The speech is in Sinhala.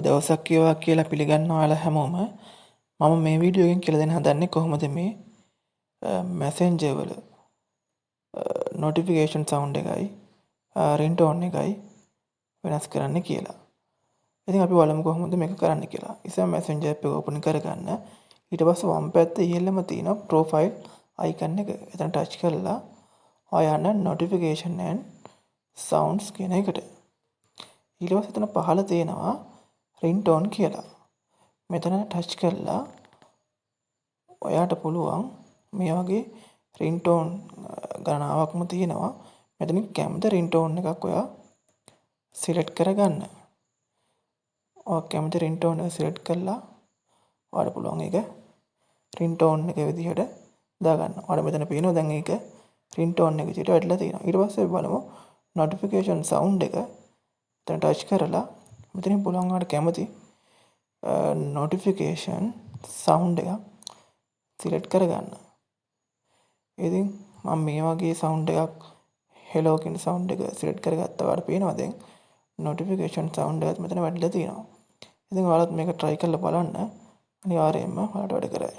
දවසක් ඒවා කියලා පිළිගන්නවා ඔයාලා හැමෝම. මම මේ වීඩියෝ එකෙන් කියලා දෙන්න හදන්නේ කොහොමද මේ මැසෙන්ජර් වල නොටිෆිකේෂන් සවුන්ඩ් එකයි රින්ග්ටෝන් එකයි වෙනස් කරන්න කියලා. ඉතින් අපි බලමු කොහොමද මේක කරන්න කියලා. ඉතින් මැසෙන්ජර් app එක ඕපන් කරගන්න. ඊට පස්සේ වම් පැත්තේ ඉහළම තියෙන ප්‍රොෆයිල් අයිකන් එක. එතන ටච් කරලා ඔයා යන්න notification and sounds කියන එකට. ඊට පස්සේ එතන පහළ තියෙනවා ringtone කියලා. මෙතන ටච් කරලා ඔයාට පුළුවන් මේ වගේ ringtone ගණනාවක්ම තියෙනවා. මෙතනින් කැමති ringtone එකක් ඔයා සිලෙක්ට් කරගන්න. ඔය කැමති ringtone එක සිලෙක්ට් කරලා ඔයාට පුළුවන් ඒක ringtone එක විදිහට දාගන්න. ඔයාලා මෙතන පේනවා දැන් ඒක ringtone එක විදිහට වැටලා තියෙනවා. ඊට පස්සේ බලමු notification sound එක. එතන ටච් කරලා මෙතනින් පුළුවන් ඔයාලට කැමති notification sound එක සිලෙක්ට් කරගන්න. ඉතින් මම මේ වගේ sound එකක් hello කියන sound එක සිලෙක්ට් කරගත්තා. ඔයාලට පේනවා දැන් notification sound එකත් මෙතන වැටලා තියෙනවා. ඉතින් ඔයාලත් මේක try කරලා බලන්න. අනිවාර්යයෙන්ම ඔයාලට වැඩ කරයි.